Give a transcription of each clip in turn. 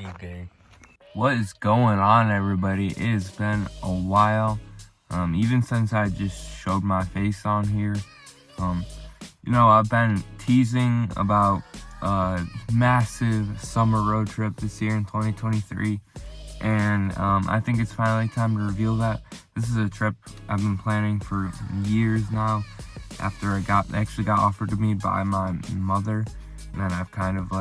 Steve Gang. What is going on, everybody? It has been a while, even since I just showed my face on here. I've been teasing about a massive summer road trip this year in 2023, and I think it's finally time to reveal that. This is a trip I've been planning for years now, after it actually got offered to me by my mother, and then I've kind of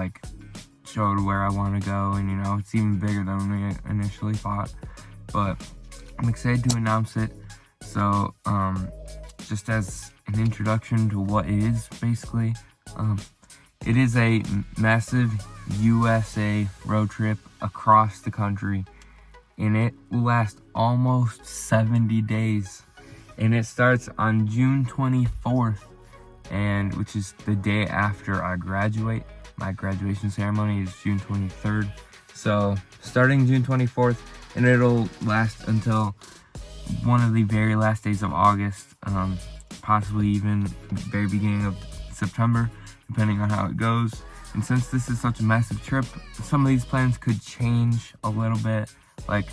showed where I want to go, and it's even bigger than we initially thought, but I'm excited to announce it. So just as an introduction to what it is, basically, it is a massive USA road trip across the country, and it will last almost 70 days, and it starts on June 24th, and which is the day after I graduate. My graduation ceremony is June 23rd. So starting June 24th, and it'll last until one of the very last days of August, possibly even very beginning of September, depending on how it goes. And since this is such a massive trip, some of these plans could change a little bit.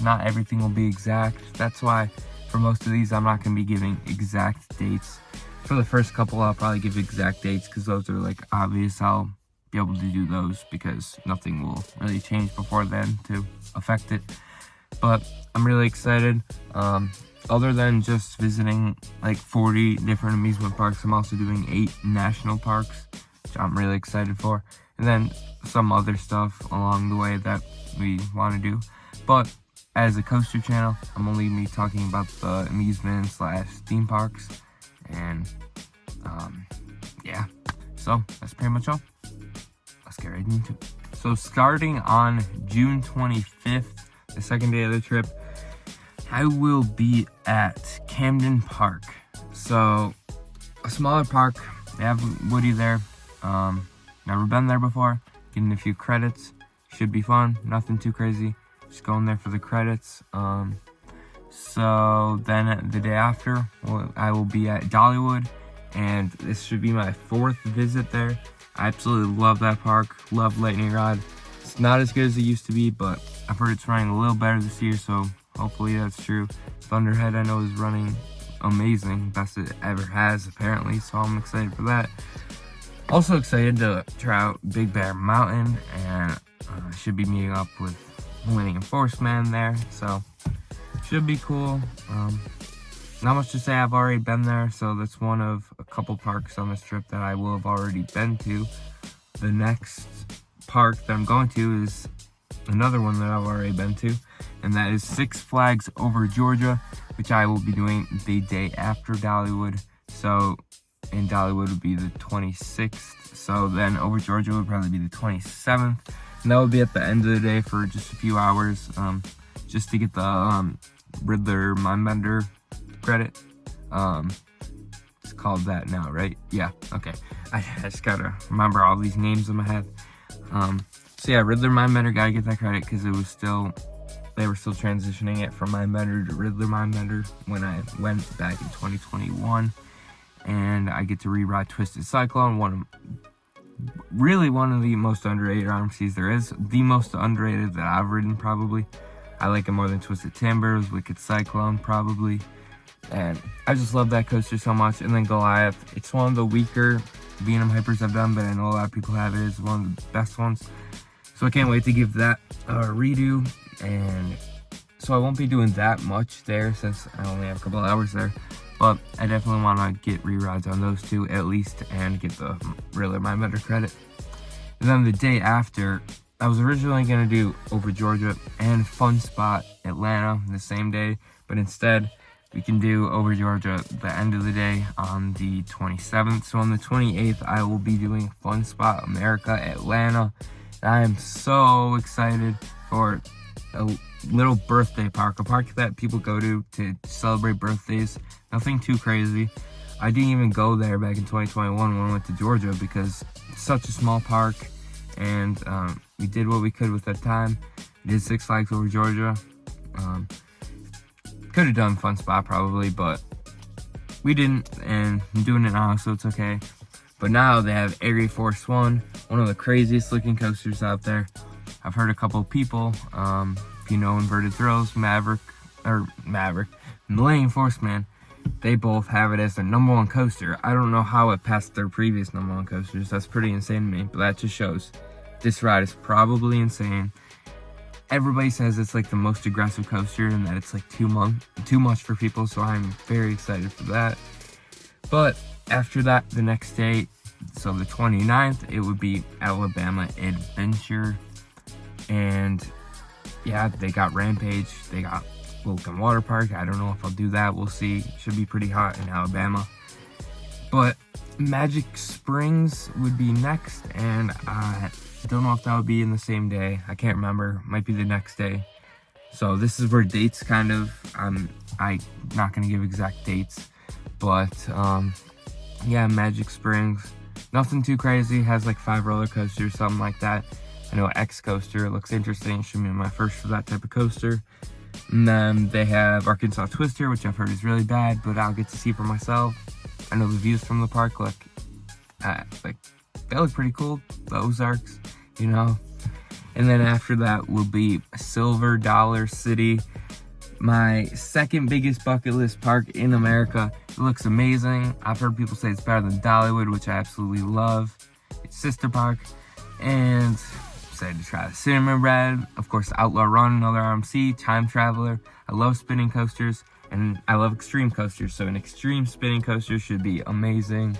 Not everything will be exact. That's why for most of these, I'm not going to be giving exact dates. For the first couple, I'll probably give exact dates because those are obvious. I'll be able to do those because nothing will really change before then to affect it. But I'm really excited. Other than just visiting 40 different amusement parks, I'm also doing 8 national parks, which I'm really excited for, and then some other stuff along the way that we want to do. But as a coaster channel, I'm only going to be talking about the amusement / theme parks, and yeah, so that's pretty much all. Let's get right into it. So starting on June 25th, the second day of the trip, I will be at Camden Park. So a smaller park. They have Woody there. Never been there before. Getting a few credits. Should be fun. Nothing too crazy. Just going there for the credits. So then the day after, I will be at Dollywood, and this should be my 4th visit there. I absolutely love that park. Love Lightning Rod. It's not as good as it used to be, but I've heard it's running a little better this year, so hopefully that's true. Thunderhead, I know, is running amazing. Best it ever has, apparently, so I'm excited for that. Also excited to try out Big Bear Mountain, and should be meeting up with Winning Enforcement there, so should be cool. Not much to say. I've already been there, so that's one of a couple parks on this trip that I will have already been to. The next park that I'm going to is another one that I've already been to, and that is Six Flags Over Georgia, which I will be doing the day after Dollywood. So in Dollywood would be the 26th, so then Over Georgia would probably be the 27th, and that would be at the end of the day for just a few hours, just to get the Riddler Mindbender credit. It's called that now, right? Yeah, okay. I just gotta remember all these names in my head. So yeah, Riddler Mindbender, gotta get that credit because they were still transitioning it from Mindbender to Riddler Mindbender when I went back in 2021, and I get to re-ride Twisted Cyclone, one of the most underrated RMCs there is, the most underrated that I've ridden probably. I like it more than Twisted Timbers, Wicked Cyclone probably. And I just love that coaster so much. And then Goliath, it's one of the weaker B&M Hypers I've done, but I know a lot of people have it. It's one of the best ones. So I can't wait to give that a redo. And so I won't be doing that much there since I only have a couple hours there. But I definitely want to get re-rides on those two at least and get the Riddler Mindbender credit. And then the day after, I was originally going to do Over Georgia and Fun Spot Atlanta the same day, but instead we can do Over Georgia the end of the day on the 27th. So on the 28th, I will be doing Fun Spot America Atlanta. And I am so excited for a little birthday park, a park that people go to celebrate birthdays. Nothing too crazy. I didn't even go there back in 2021 when I went to Georgia because it's such a small park, and we did what we could with that time. We did Six Flags Over Georgia. Could have done Fun Spot probably, but we didn't, and I'm doing it now, so it's okay. But now they have Area Force One of the craziest looking coasters out there. I've heard a couple of people, if you know Inverted Thrills, Maverick, Millennium Force Man, they both have it as their #1 coaster. I don't know how it passed their previous #1 coasters. That's pretty insane to me, but that just shows this ride is probably insane. Everybody says it's like the most aggressive coaster and that it's like too much for people, so I'm very excited for that. But after that, the next day, so the 29th, it would be Alabama Adventure. And yeah, they got Rampage, they got Wilton Water Park. I don't know if I'll do that, we'll see. Should be pretty hot in Alabama. But Magic Springs would be next, and I don't know if that would be in the same day. I can't remember, might be the next day. So this is where dates kind of, I'm not gonna give exact dates, but yeah, Magic Springs, nothing too crazy, has like 5 roller coasters, something like that. I know X Coaster, it looks interesting, should be my first for that type of coaster. And then they have Arkansas Twister, which I've heard is really bad, but I'll get to see for myself. I know the views from the park look, they look pretty cool, the Ozarks, you know. And then after that will be Silver Dollar City, my second biggest bucket list park in America. It looks amazing. I've heard people say it's better than Dollywood, which I absolutely love. It's sister park, and excited to try the Cinnamon Red, of course Outlaw Run, another RMC, Time Traveler. I love spinning coasters, and I love extreme coasters, so an extreme spinning coaster should be amazing.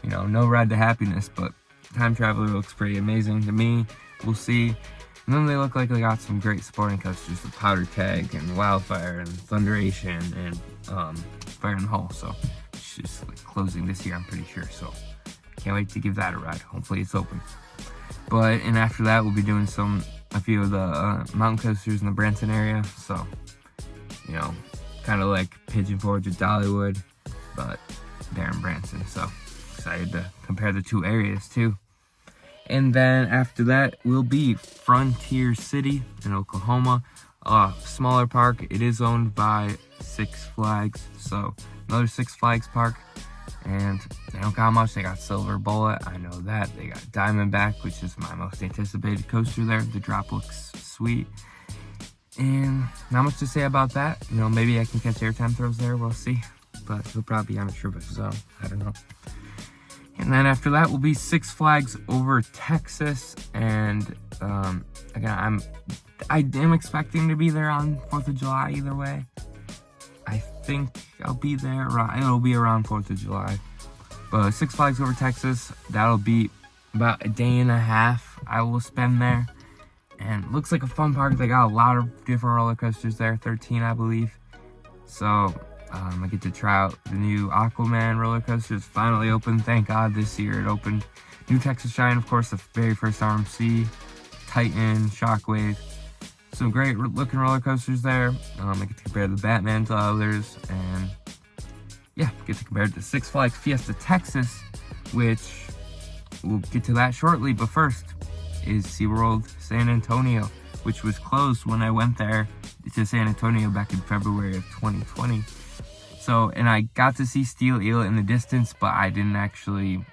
You know, no Ride to Happiness, but Time Traveler looks pretty amazing to me. We'll see. And then they look like they got some great sporting coasters with Powder Keg and Wildfire and Thunderation and Fire in the Hole, so it's just like closing this year, I'm pretty sure, so can't wait to give that a ride. Hopefully it's open. But, and after that, we'll be doing a few of the mountain coasters in the Branson area. So, you know, kind of like Pigeon Forge with Dollywood, but there in Branson. So, excited to compare the two areas too. And then after that will be Frontier City in Oklahoma. Smaller park. It is owned by Six Flags. So, another Six Flags park. And they don't got much. They got Silver Bullet, I know that. They got Diamondback, which is my most anticipated coaster there. The drop looks sweet. And not much to say about that. You know, maybe I can catch airtime throws there, we'll see. But he'll probably be on a trip, so I don't know. And then after that will be Six Flags over Texas. And again, I am expecting to be there on 4th of July either way. I think I'll be there it'll be around 4th of July. But Six Flags over Texas, that'll be about a day and a half I will spend there. And looks like a fun park. They got a lot of different roller coasters there, 13 I believe. So I get to try out the new Aquaman roller coaster. It's finally open, thank God, this year it opened. New Texas Shine, of course, the very first RMC, Titan, Shockwave. Some great looking roller coasters there. I get to compare the Batman to others, and yeah, get to compare it to Six Flags Fiesta Texas, which we'll get to that shortly. But first is SeaWorld San Antonio, which was closed when I went there to San Antonio back in February of 2020. So, and I got to see Steel Eel in the distance, but I didn't actually,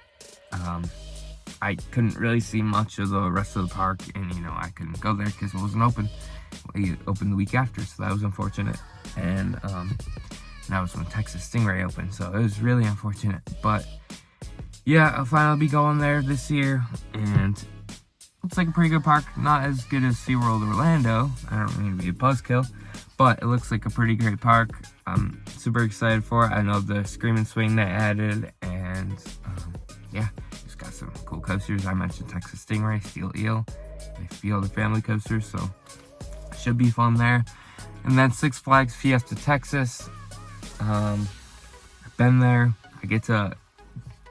I couldn't really see much of the rest of the park, and you know, I couldn't go there because it wasn't open. It opened the week after, so that was unfortunate. And that was when Texas Stingray opened, so it was really unfortunate. But yeah, I'll finally be going there this year, and looks like a pretty good park. Not as good as SeaWorld Orlando. I don't mean to be a buzzkill, but it looks like a pretty great park. I'm super excited for it. I know the Screaming Swing they added, and yeah, just got some cool coasters. I mentioned Texas Stingray, Steel Eel, and a few other family coasters, so should be fun there. And then Six Flags Fiesta Texas. I've been there. I get to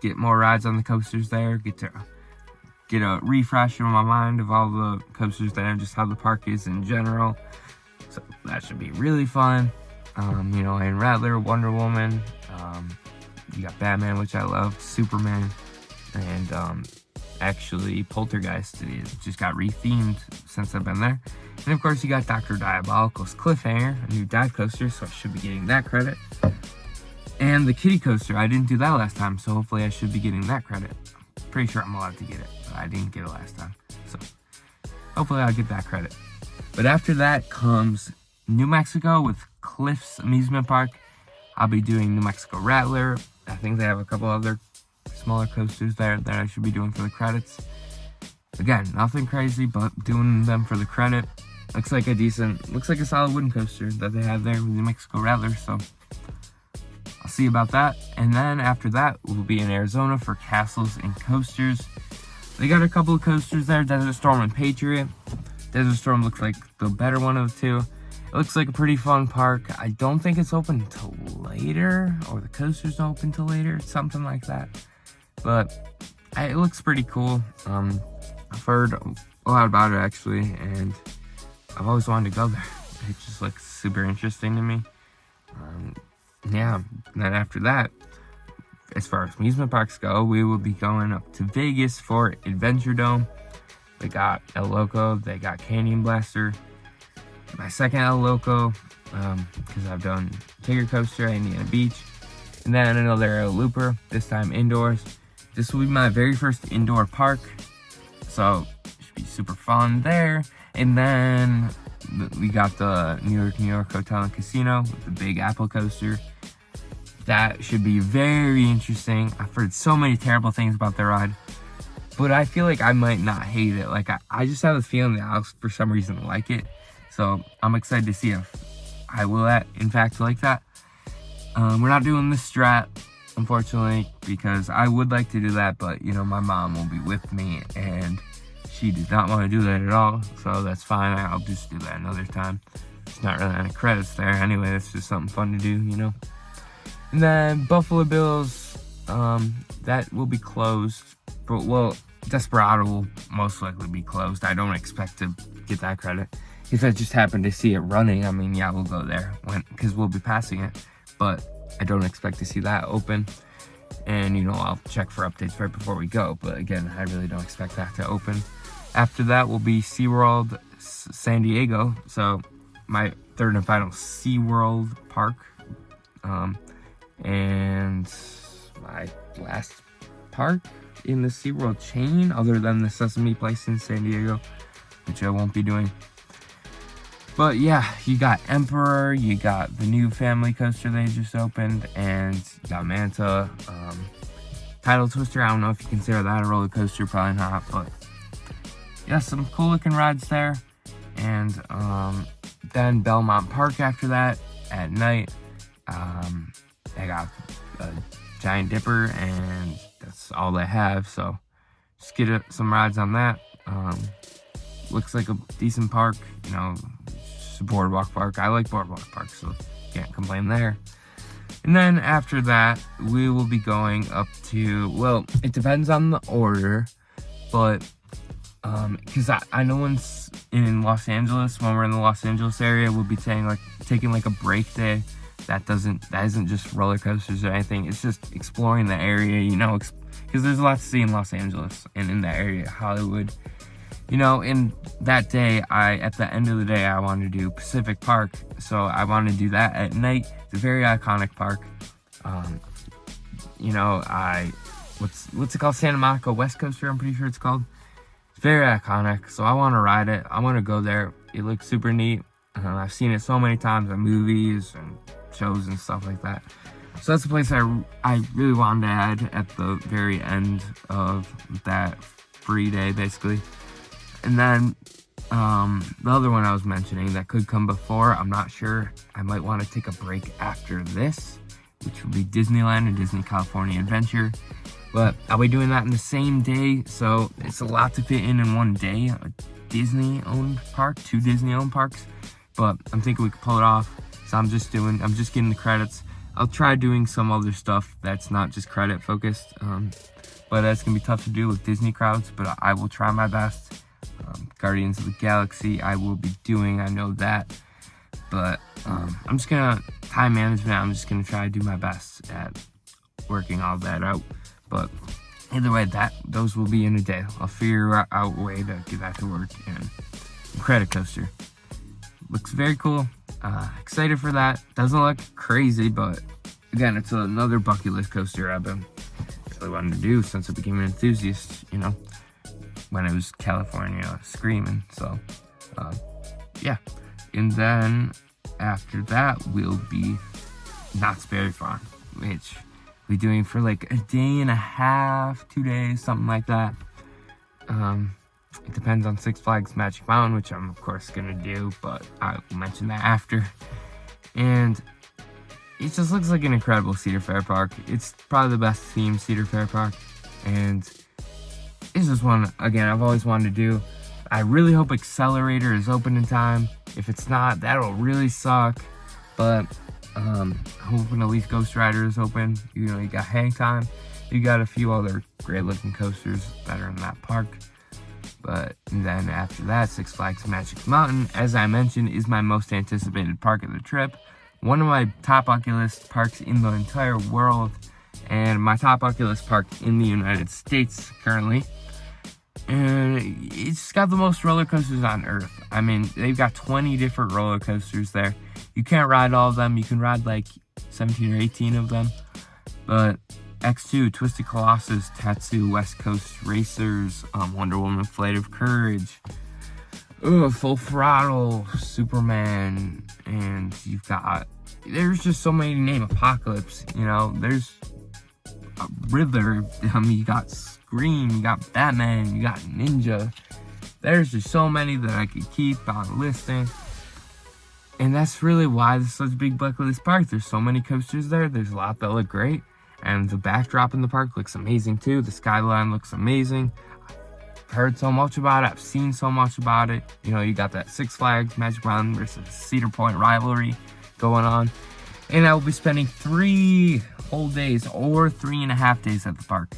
get more rides on the coasters there. Get to get a refresh in my mind of all the coasters there, just how the park is in general. So that should be really fun. You know, and Rattler, Wonder Woman. You got Batman, which I love, Superman, and actually Poltergeist just got rethemed since I've been there. And of course you got Dr. Diabolical's Cliffhanger, a new dive coaster, so I should be getting that credit. And the Kitty Coaster, I didn't do that last time, so hopefully I should be getting that credit. Pretty sure I'm allowed to get it, but I didn't get it last time. So hopefully I'll get that credit. But after that comes New Mexico with Cliffs Amusement Park. I'll be doing New Mexico Rattler. I think they have a couple other smaller coasters there that I should be doing for the credits. Again, nothing crazy, but doing them for the credit. Looks like a solid wooden coaster that they have there with New Mexico Rattler, so I'll see about that. And then after that, we'll be in Arizona for Castles and Coasters. They got a couple of coasters there, Desert Storm and Patriot. Desert Storm looks like the better one of the two. It looks like a pretty fun park. I don't think it's open until later, or the coasters don't open until later, something like that. But it looks pretty cool. I've heard a lot about it actually, and I've always wanted to go there. It just looks super interesting to me. Yeah, and then after that, as far as amusement parks go, we will be going up to Vegas for Adventure Dome. They got El Loco, they got Canyon Blaster. My second El Loco, because I've done Tiger Coaster at Indiana Beach. And then another El Looper, this time indoors. This will be my very first indoor park, so it should be super fun there. And then we got the New York Hotel and Casino with the Big Apple coaster. That should be very interesting. I've heard so many terrible things about the ride, but I feel like I might not hate it. Like I just have a feeling that I'll for some reason like it. So I'm excited to see if I will in fact like that. We're not doing the Strat, unfortunately, because I would like to do that, but you know, my mom will be with me and she did not want to do that at all, so that's fine. I'll just do that another time. There's not really any credits there anyway. It's just something fun to do, you know. And then Buffalo Bills, that will be closed. But, well, Desperado will most likely be closed. I don't expect to get that credit. If I just happen to see it running, I mean, yeah, we'll go there because we'll be passing it. But I don't expect to see that open. And, you know, I'll check for updates right before we go. But again, I really don't expect that to open. After that will be SeaWorld San Diego. So my third and final SeaWorld park. And my last park in the SeaWorld chain, other than the Sesame Place in San Diego, which I won't be doing. But yeah, you got Emperor, you got the new family coaster they just opened, and you got Manta. Tidal Twister, I don't know if you consider that a roller coaster, probably not, but yeah, some cool looking rides there. And then Belmont Park after that at night. I got a Giant Dipper, and that's all they have, so just get some rides on that. Looks like a decent park, you know, it's a boardwalk park. I like boardwalk parks, so can't complain there. And then after that, we will be going up to, well, it depends on the order, but because I know in Los Angeles, when we're in the Los Angeles area, we'll be taking like a break day. That isn't just roller coasters or anything. It's just exploring the area, you know, because there's a lot to see in Los Angeles and in that area, Hollywood. You know, in that day, at the end of the day, I wanted to do Pacific Park, so I wanted to do that at night. It's a very iconic park. You know, what's it called? Santa Monica West Coaster, I'm pretty sure it's called. It's very iconic, so I want to ride it. I want to go there. It looks super neat. I've seen it so many times in movies and shows and stuff like that. So that's a place I really wanted to add at the very end of that free day, basically. And then the other one I was mentioning that could come before, I'm not sure. I might want to take a break after this, which will be Disneyland and Disney California Adventure. But I'll be doing that in the same day, so it's a lot to fit in one day. A Disney-owned park, 2 Disney-owned parks. But I'm thinking we could pull it off. So I'm just getting the credits. I'll try doing some other stuff that's not just credit focused. But that's gonna be tough to do with Disney crowds, but I will try my best. Guardians of the Galaxy I will be doing, I know that. But I'm just gonna, time management, I'm just gonna try to do my best at working all that out. But either way, those will be in a day. I'll figure out a way to get that to work. And credit coaster looks very cool. Excited for that. Doesn't look crazy, but again, it's another bucket list coaster I've been really wanting to do since I became an enthusiast, you know. when it was California Screaming. So, yeah. And then after that, we'll be Knott's Berry Farm, which we'll be doing for like a day and a half, 2 days, something like that. It depends on Six Flags Magic Mountain, which I'm of course gonna do, but I'll mention that after. And it just looks like an incredible Cedar Fair park. It's probably the best themed Cedar Fair park, and it's just one, again, I've always wanted to do. I really hope Accelerator is open in time. If it's not, that'll really suck. But hoping at least Ghost Rider is open. You know, you got Hang Time. You got a few other great looking coasters that are in that park. But then after that, Six Flags Magic Mountain, as I mentioned, is my most anticipated park of the trip. One of my top bucket list parks in the entire world, and my top bucket list park in the United States currently. And it's got the most roller coasters on Earth. I mean, they've got 20 different roller coasters there. You can't ride all of them. You can ride like 17 or 18 of them. But X2, Twisted Colossus, Tatsu, West Coast Racers, Wonder Woman Flight of Courage, Full Throttle, Superman, and you've got, there's just so many to name. Apocalypse, you know, there's Riddler, you got Scream, you got Batman, you got Ninja. There's just so many that I could keep on listing. And that's really why this is such a big bucket list park. There's so many coasters there. There's a lot that look great. And the backdrop in the park looks amazing too. The skyline looks amazing. I've heard so much about it. I've seen so much about it. You know, you got that Six Flags Magic Mountain versus Cedar Point rivalry going on. And I will be spending 3 whole days or 3.5 days at the park.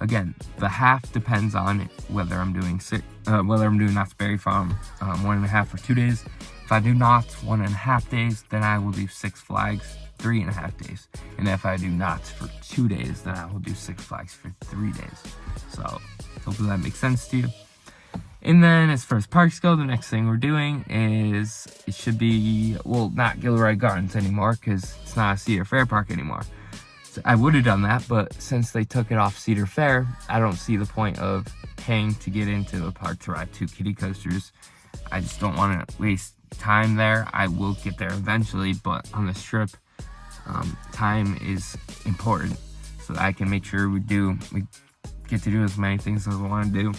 Again, the half depends on whether I'm doing Knott's Berry Farm 1.5 or 2 days. If I do Knott's 1.5 days, then I will do Six Flags 3.5 days. And if I do Knott's for 2 days, then I will do Six Flags for 3 days. So hopefully that makes sense to you. And then as far as parks go, the next thing we're doing is, it should be, well, not Gilroy Gardens anymore, because it's not a Cedar Fair park anymore. So I would have done that, but since they took it off Cedar Fair, I don't see the point of paying to get into the park to ride 2 kiddie coasters. I just don't want to waste time there. I will get there eventually, but on this trip, time is important, so that I can make sure we get to do as many things as I want to do.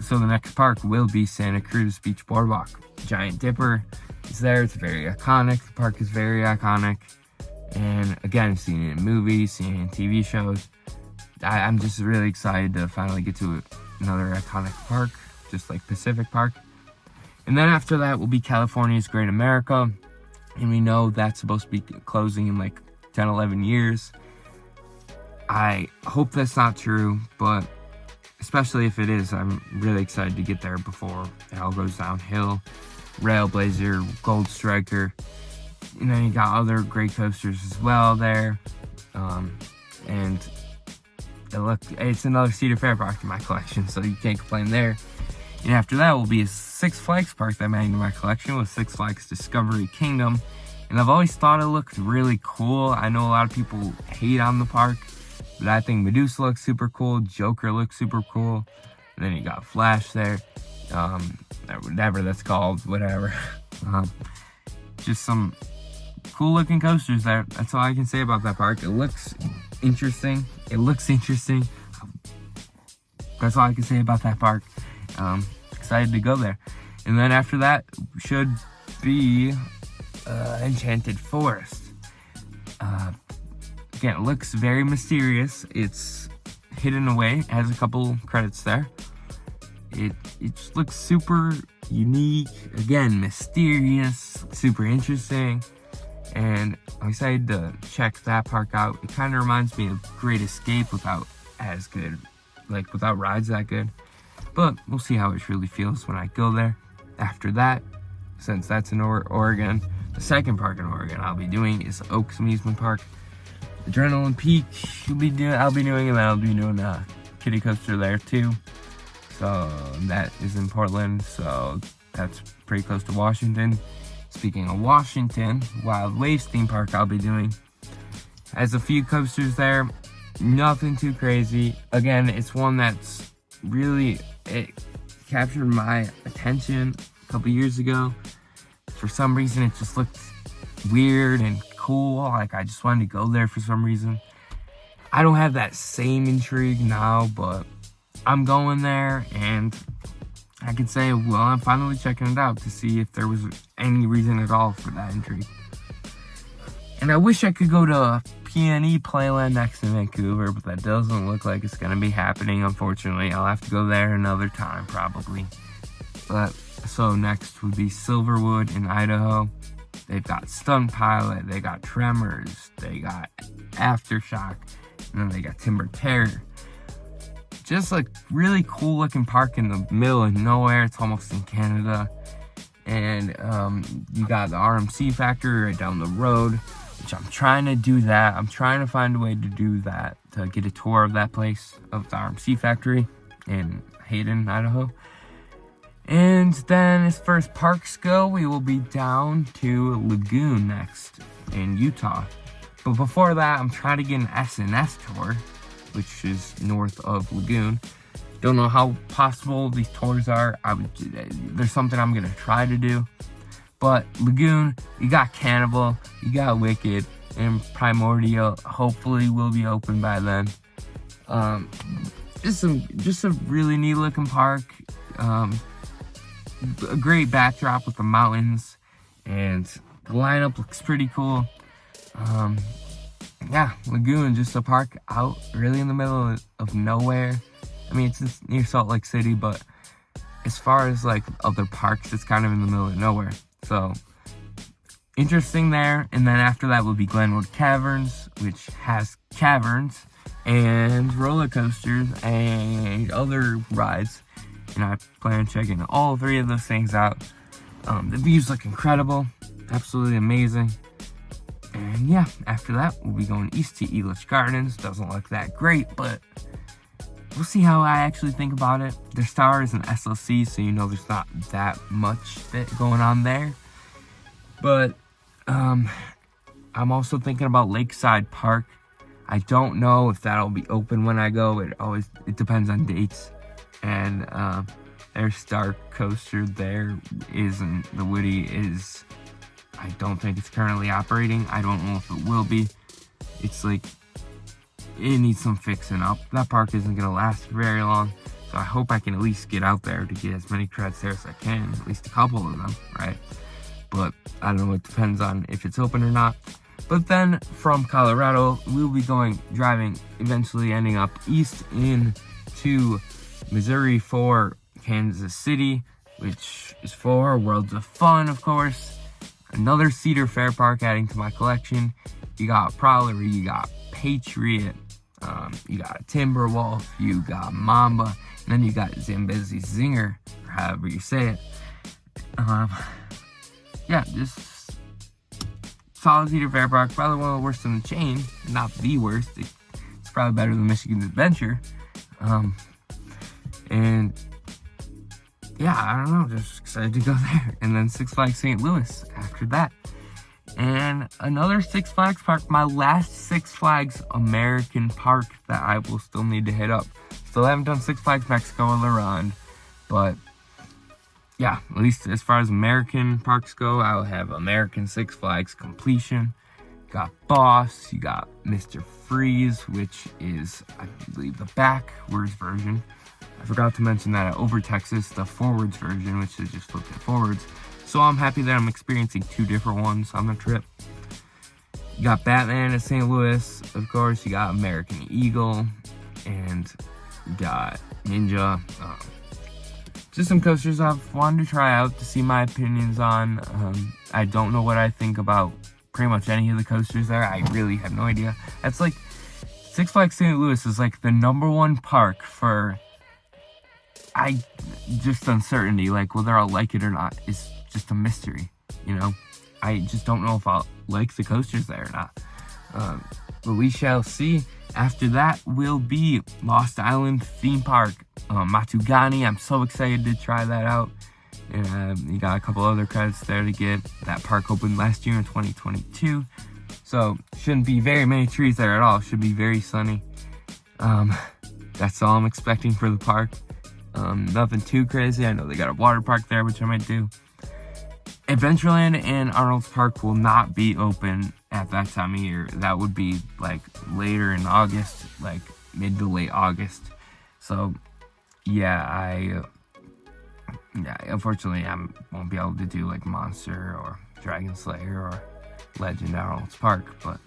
So the next park will be Santa Cruz Beach Boardwalk. Giant Dipper is there. It's very iconic. The park is very iconic. And again, I've seen it in movies, seen it in TV shows. I'm just really excited to finally get to another iconic park, just like Pacific Park. And then after that will be California's Great America. And we know that's supposed to be closing in like 10, 11 years. I hope that's not true, but especially if it is, I'm really excited to get there before it all goes downhill. Railblazer, Gold Striker, and then you got other great coasters as well there. And it's another Cedar Fair park in my collection, so you can't complain there. And after that will be a Six Flags park that I made into my collection with Six Flags Discovery Kingdom. And I've always thought it looked really cool. I know a lot of people hate on the park, but I think Medusa looks super cool, Joker looks super cool, and then you got Flash there, whatever that's called, whatever. Just some cool looking coasters there. That's all I can say about that park. It looks interesting. That's all I can say about that park. Excited to go there. And then after that should be Enchanted Forest. Again, it looks very mysterious. It's hidden away. It has a couple credits there. It just looks super unique. Again, mysterious, super interesting. And I'm excited to check that park out. It kind of reminds me of Great Escape without rides that good. But we'll see how it truly feels when I go there. After that, since that's in Oregon, the second park in Oregon I'll be doing is Oaks Amusement Park. Adrenaline Peak I'll be doing, and I'll be doing a kiddie coaster there too. So that is in Portland, so that's pretty close to Washington. Speaking of Washington, Wild Waves theme park I'll be doing has a few coasters there, nothing too crazy. Again, it's one that's really, it captured my attention a couple years ago. For some reason, it just looked weird and cool. Like, I just wanted to go there for some reason. I don't have that same intrigue now, but I'm going there, and I could say, well, I'm finally checking it out to see if there was any reason at all for that intrigue. And I wish I could go to PNE Playland next to Vancouver, but that doesn't look like it's going to be happening, unfortunately. I'll have to go there another time, probably. But, so next would be Silverwood in Idaho. They've got Stunt Pilot, they got Tremors, they got Aftershock, and then they got Timber Terror. Just a really cool looking park in the middle of nowhere. It's almost in Canada. And you got the RMC factory right down the road, which I'm trying to do that. I'm trying to find a way to do that, to get a tour of that place, of the RMC factory in Hayden, Idaho. And then as far as parks go, we will be down to Lagoon next in Utah. But before that, I'm trying to get an S&S tour, which is north of Lagoon. Don't know how possible these tours are. There's something I'm gonna try to do. But Lagoon, you got Cannibal, you got Wicked, and Primordial hopefully will be open by then. Just a really neat looking park. A great backdrop with the mountains, and the lineup looks pretty cool. Yeah, Lagoon, just a park out really in the middle of nowhere. I mean, it's just near Salt Lake City, but as far as like other parks, it's kind of in the middle of nowhere. So interesting there. And then after that will be Glenwood Caverns, which has caverns and roller coasters and other rides. And I plan on checking all three of those things out. The views look incredible, absolutely amazing. And yeah, after that, we'll be going east to Elitch Gardens. Doesn't look that great, but we'll see how I actually think about it. Their star is an SLC, so you know there's not that much going on there. But I'm also thinking about Lakeside Park. I don't know if that'll be open when I go. It depends on dates. And their star coaster there isn't, the Woody is, I don't think it's currently operating. I don't know if it will be. It's like, it needs some fixing up. That park isn't going to last very long. So I hope I can at least get out there to get as many credits there as I can. At least a couple of them, right? But I don't know, it depends on if it's open or not. But then from Colorado, we'll be driving, eventually ending up east into Missouri for Kansas City, which is for Worlds of Fun, of course. Another Cedar Fair park adding to my collection. You got Prowler, you got Patriot, you got Timberwolf, you got Mamba, and then you got Zambezi Zinger, or however you say it. Yeah, just solid Cedar Fair park. Probably one of the worst in the chain. Not the worst. It's probably better than Michigan's Adventure. And yeah, I don't know, just excited to go there. And then Six Flags St. Louis after that. And another Six Flags park, my last Six Flags American park that I will still need to hit up. Still haven't done Six Flags Mexico on the run, but yeah, at least as far as American parks go, I'll have American Six Flags Completion. You got Boss, you got Mr. Freeze, which is, I believe, the backwards version. I forgot to mention that at Over Texas, the forwards version, which is just looked at forwards. So I'm happy that I'm experiencing two different ones on the trip. You got Batman at St. Louis, of course. You got American Eagle, and you got Ninja. Just some coasters I've wanted to try out to see my opinions on. I don't know what I think about pretty much any of the coasters there. I really have no idea. That's like, Six Flags St. Louis is like the #1 park for just uncertainty, like whether I'll like it or not is just a mystery, you know? I just don't know if I'll like the coasters there or not. But we shall see. After that will be Lost Island Theme Park, Matugani. I'm so excited to try that out. You got a couple other credits there to get. That park opened last year in 2022. So shouldn't be very many trees there at all. Should be very sunny. That's all I'm expecting for the park. Nothing too crazy. I know they got a water park there, which I might do. Adventureland and Arnold's Park will not be open at that time of year. That would be like later in August, like mid to late August. So yeah, unfortunately I won't be able to do like Monster or Dragon Slayer or Legend at Arnold's Park, but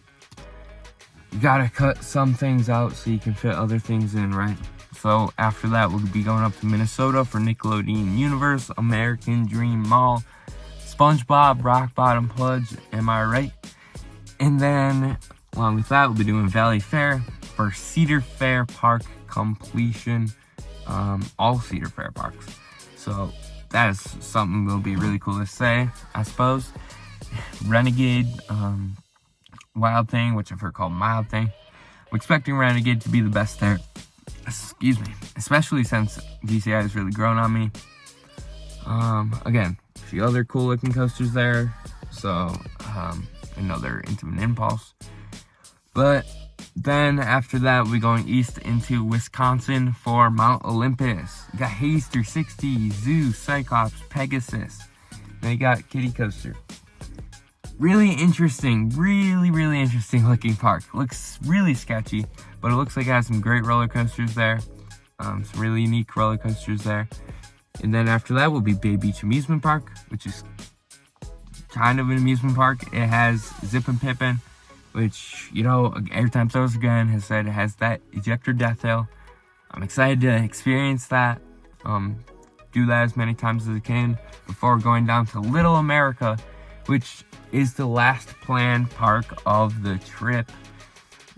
you gotta cut some things out so you can fit other things in, right? So after that, we'll be going up to Minnesota for Nickelodeon Universe, American Dream Mall, SpongeBob Rock Bottom Plunge, am I right? And then, along with that, we'll be doing Valley Fair for Cedar Fair Park completion, all Cedar Fair parks. So that is something that'll be really cool to say, I suppose. Renegade, Wild Thing, which I've heard called Mild Thing. I'm expecting Renegade to be the best there. Excuse me. Especially since DCI has really grown on me. Again, a few other cool looking coasters there. So, another Intimate Impulse. But then after that, we're going east into Wisconsin for Mount Olympus. You got Haze 360, Zoo, Cyclops, Pegasus. Then you got Kiddie Coaster. Really interesting, really interesting looking park. Looks really sketchy, but it looks like it has some great roller coasters there. Some really unique roller coasters there. And then after that will be Bay Beach Amusement Park, which is kind of an amusement park. It has Zip and Pippin, which, you know, Airtime Stars again has said it has that ejector death hill. I'm excited to experience that. Do that as many times as I can before going down to Little America, which is the last planned park of the trip.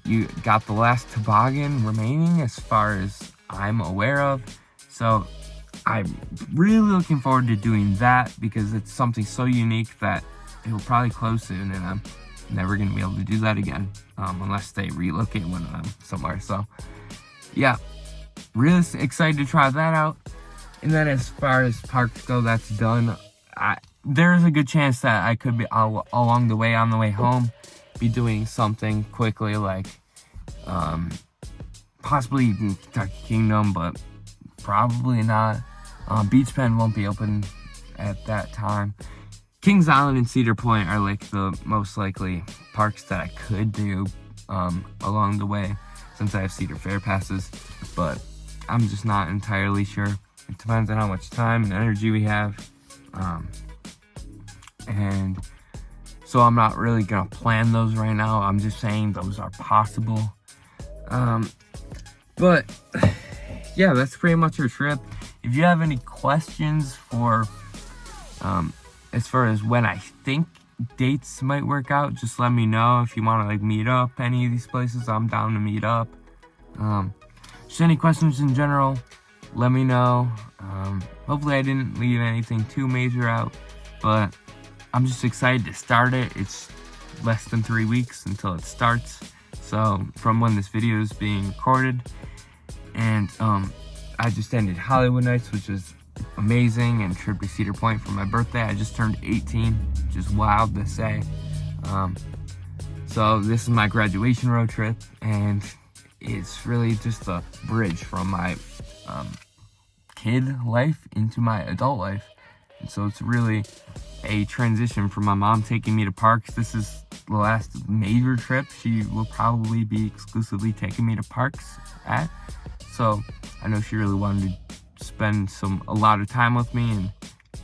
You got the last toboggan remaining as far as I'm aware of. So I'm really looking forward to doing that because it's something so unique that it will probably close soon and I'm never going to be able to do that again unless they relocate one of them somewhere. So yeah, really excited to try that out. And then as far as parks go, that's done. There's a good chance that I could be along the way, on the way home, be doing something quickly like possibly even Kentucky Kingdom, but probably not. Beach Pen won't be open at that time. Kings Island and Cedar Point are like the most likely parks that I could do along the way since I have Cedar Fair passes, but I'm just not entirely sure. It depends on how much time and energy we have. And so I'm not really gonna plan those right now. I'm just saying those are possible. But yeah, that's pretty much our trip. If you have any questions for as far as when I think dates might work out, just let me know. If you want to like meet up any of these places, I'm down to meet up. Just any questions in general, let me know. Hopefully I didn't leave anything too major out, but I'm just excited to start it. It's less than 3 weeks until it starts. So from when this video is being recorded, and I just ended Hollywood Nights, which is amazing, and trip to Cedar Point for my birthday. I just turned 18, which is wild to say. So this is my graduation road trip, and it's really just a bridge from my kid life into my adult life. And so it's really a transition from my mom taking me to parks. This is the last major trip she will probably be exclusively taking me to parks at. So I know she really wanted to spend a lot of time with me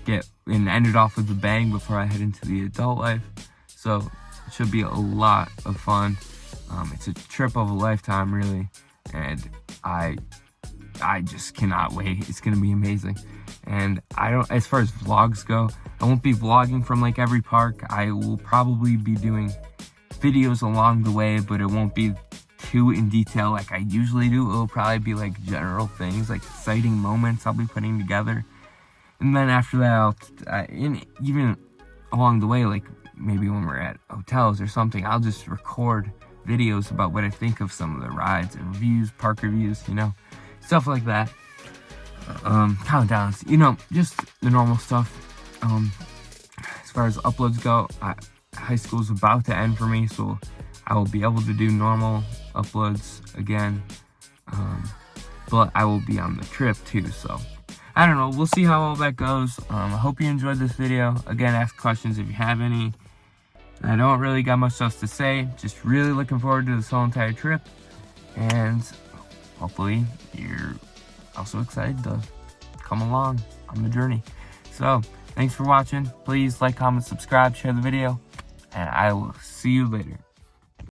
and end it off with a bang before I head into the adult life. So it should be a lot of fun. It's a trip of a lifetime, really, and I just cannot wait. It's gonna be amazing. And as far as vlogs go, I won't be vlogging from like every park. I will probably be doing videos along the way, but it won't be too in detail like I usually do. It'll probably be like general things, like exciting moments I'll be putting together. And then after that, even along the way, like maybe when we're at hotels or something, I'll just record videos about what I think of some of the rides and reviews, park reviews, stuff like that. Countdowns, just the normal stuff. As far as uploads go, high school's about to end for me, so I will be able to do normal uploads again. But I will be on the trip too, so I don't know. We'll see how all that goes. I hope you enjoyed this video. Again, ask questions if you have any. I don't really got much else to say. Just really looking forward to this whole entire trip. And hopefully you're also excited to come along on the journey. So, thanks for watching. Please like, comment, subscribe, share the video. And I will see you later.